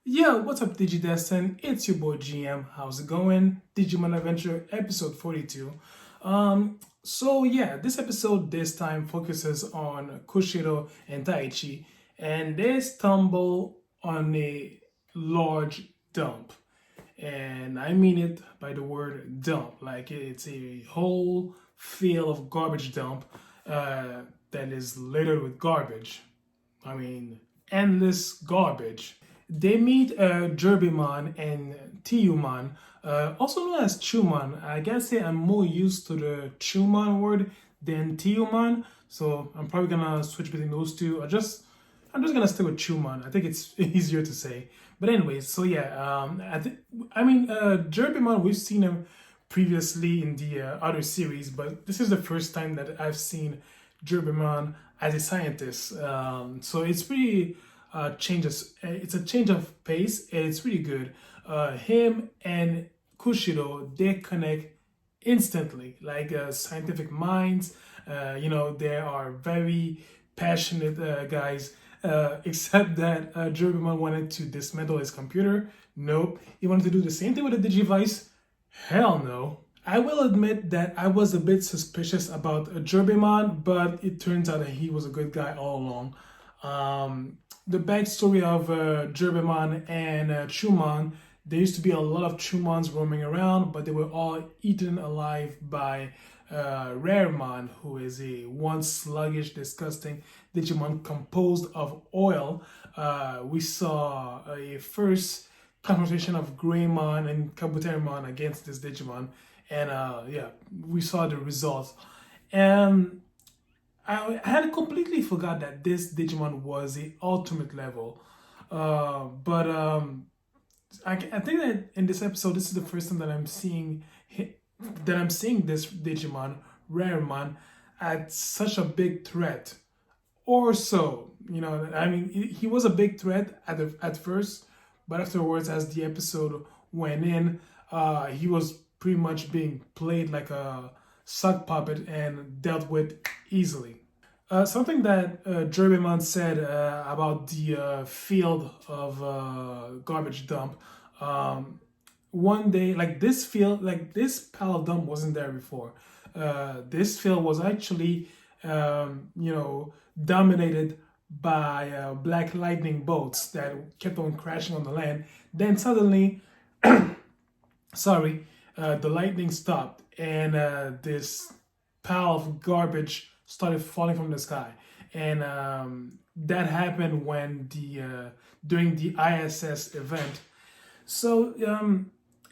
Yo, what's up, Digidestin? It's your boy GM. How's it going? Digimon Adventure episode 42. This episode this time focuses on Koushiro and Taichi, and they stumble on a large dump. And I mean it by the word dump, like it's a whole field of garbage dump that is littered with garbage. I mean, endless garbage. They meet Gerbemon and Tiyumon, also known as Chumon. I guess I'm more used to the Chumon word than Tiyumon, so I'm probably gonna switch between those two. I'm just gonna stick with Chumon. I think it's easier to say. But anyways, Gerbemon, we've seen him previously in the other series, but this is the first time that I've seen Gerbemon as a scientist. So it's pretty changes. It's a change of pace. And it's really good. Him and Kushiro, they connect instantly, like scientific minds. They are very passionate guys. Except that Gerbemon wanted to dismantle his computer. Nope. He wanted to do the same thing with the Digivice. Hell no. I will admit that I was a bit suspicious about Gerbemon, but it turns out that he was a good guy all along. The backstory of Gerbemon and Chumon, there used to be a lot of Chumons roaming around, but they were all eaten alive by Raremon, who is a once sluggish, disgusting Digimon composed of oil. We saw a first confrontation of Greymon and Kabuterimon against this Digimon, and we saw the results. And I had completely forgot that this Digimon was the ultimate level. I think that in this episode, this is the first time that I'm seeing this Digimon, Raremon, at such a big threat. Or so, he was a big threat at first, but afterwards, as the episode went in, he was pretty much being played like a sock puppet and dealt with easily. Something that Gerbemon said about the field of garbage dump. One day, this pile of dump wasn't there before. This field was actually, dominated by black lightning bolts that kept on crashing on the land. Then suddenly, the lightning stopped and this pile of garbage started falling from the sky. And that happened when during the ISS event. So,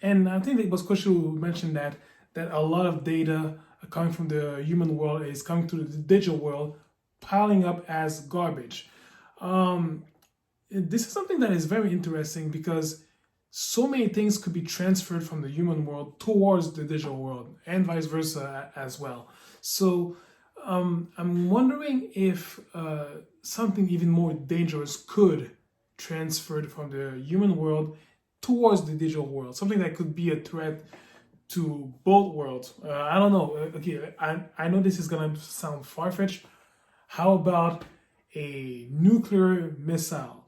and I think it was Koushiro who mentioned that a lot of data coming from the human world is coming to the digital world, piling up as garbage. This is something that is very interesting because so many things could be transferred from the human world towards the digital world and vice versa as well. So I'm wondering if something even more dangerous could transfer from the human world towards the digital world, something that could be a threat to both worlds. I don't know. Okay, I know this is gonna sound far-fetched. How about a nuclear missile,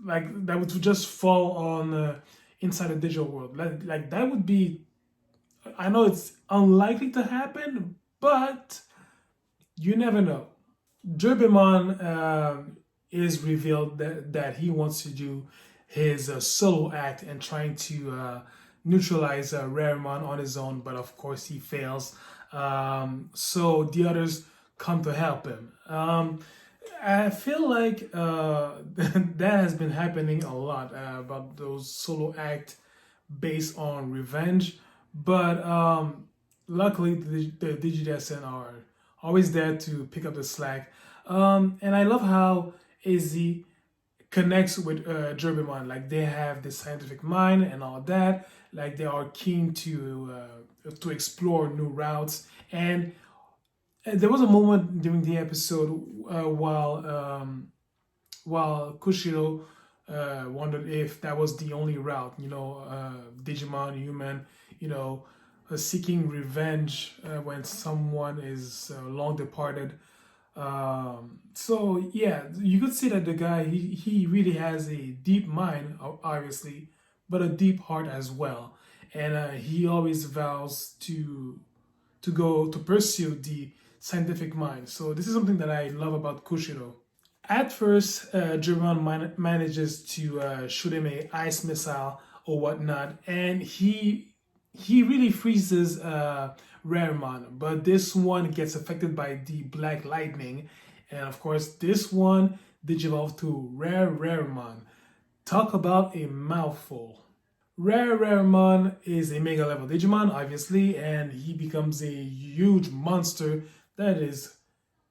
like that would just fall on inside the digital world? Like that would be. I know it's unlikely to happen, but you never know. Gerbemon is revealed that he wants to do his solo act and trying to neutralize Raremon on his own, but of course he fails. So the others come to help him. I feel like that has been happening a lot about those solo act based on revenge, but luckily the DigiDestin are always there to pick up the slack. And I love how Izzy connects with Gerbemon. Like they have this scientific mind and all that. Like they are keen to explore new routes. And there was a moment during the episode while Kushiro wondered if that was the only route. Digimon, human, seeking revenge when someone is long departed. So yeah, you could see that the guy he really has a deep mind, obviously, but a deep heart as well, and he always vows to go to pursue the scientific mind. So this is something that I love about Kushiro. At first, Gerbemon manages to shoot him a ice missile or whatnot, and he really freezes Raremon, but this one gets affected by the black lightning, and of course, this one digivolves to Raremon. Talk about a mouthful. Raremon is a mega level Digimon, obviously, and he becomes a huge monster that is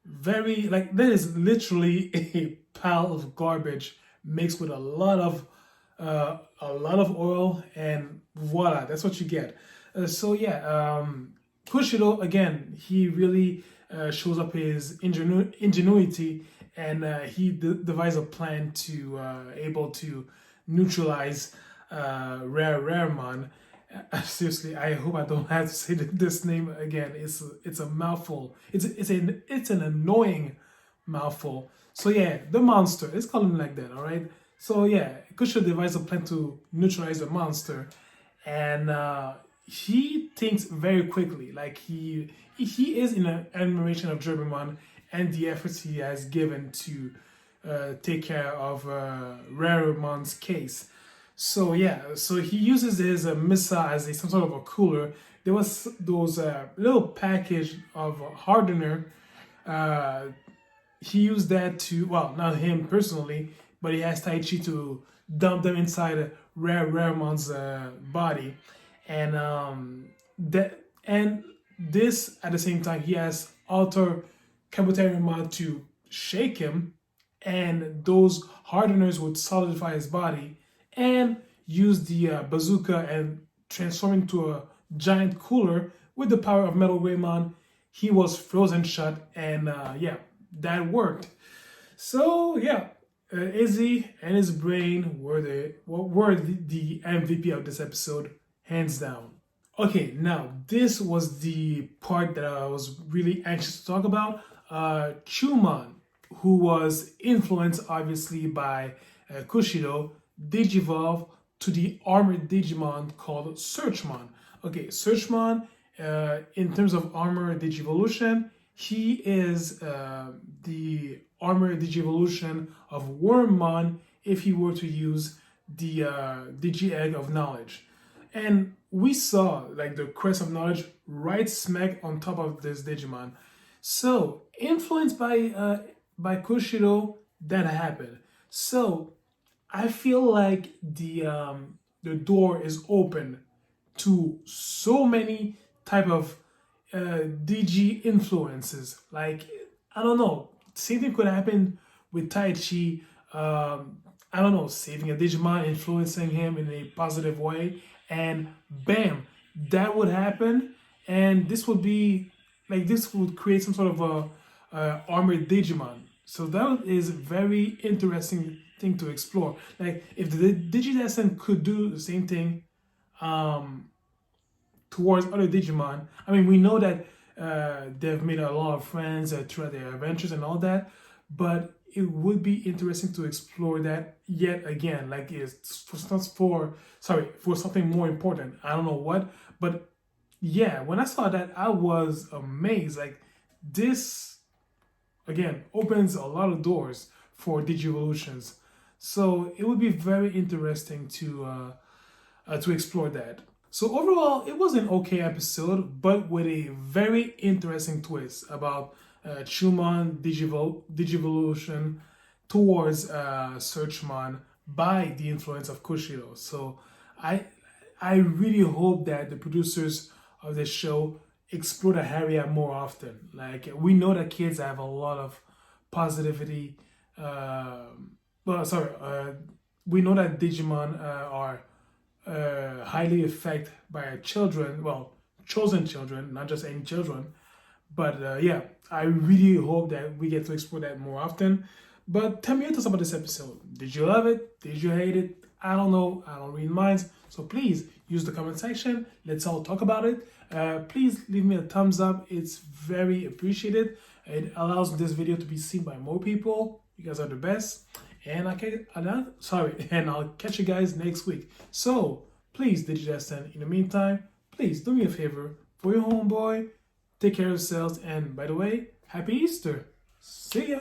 that is literally a pile of garbage mixed with a lot of oil, and voila, that's what you get. So yeah, Kushiro again, he really shows up his ingenuity, and he devised a plan to able to neutralize Raremon. Seriously, I hope I don't have to say this name again. It's a mouthful. It's an annoying mouthful. So yeah, the monster. Let's call him like that. All right. So yeah, Kushiro devised a plan to neutralize the monster, and he thinks very quickly. Like he is in admiration of Gerbemon and the efforts he has given to take care of Raremon's case. So yeah, so he uses his missile as some sort of a cooler. There was those little package of hardener. Uh, he used that to, well, not him personally, but he has Taichi to dump them inside Raremon's body, and this at the same time he has Alter Kabuterimon to shake him, and those hardeners would solidify his body and use the bazooka and transform into a giant cooler with the power of Metal Greymon. He was frozen shut, and yeah, that worked. So yeah, Izzy and his brain were the MVP of this episode, hands down. Okay, now this was the part that I was really anxious to talk about. Chumon, who was influenced obviously by Kushiro, digivolve to the armored Digimon called Searchmon. Okay, Searchmon, in terms of armor digivolution, he is the armor digivolution of Wormmon if he were to use the Digi Egg of Knowledge. And we saw like the crest of knowledge right smack on top of this Digimon. So influenced by Kushiro, that happened. So I feel like the door is open to so many type of DG influences. Like I don't know, same thing could happen with Taichi. I don't know, saving a Digimon, influencing him in a positive way, and bam, that would happen, and this would be like this would create some sort of a armored Digimon. So that is very interesting thing to explore. Like if the Digidescent could do the same thing towards other Digimon. I mean, we know that they've made a lot of friends throughout their adventures and all that, but it would be interesting to explore that yet again. Like it's for something more important. I don't know what, but yeah, when I saw that, I was amazed. Like this again opens a lot of doors for Digivolutions. So it would be very interesting to explore that. So overall, it was an okay episode, but with a very interesting twist about Chumon Digivolution towards Searchmon by the influence of Kushiro. So I really hope that the producers of the show explore the area more often. Like we know that kids have a lot of positivity. We know that Digimon are highly affected by children, well, chosen children, not just any children. But yeah, I really hope that we get to explore that more often. But tell me your thoughts about this episode. Did you love it? Did you hate it? I don't know. I don't read minds. So please use the comment section. Let's all talk about it. Please leave me a thumbs up. It's very appreciated. It allows this video to be seen by more people. You guys are the best. And I'll catch you guys next week. So please, Digidestin, in the meantime, please do me a favor for your homeboy. Take care of yourselves. And by the way, happy Easter. See ya.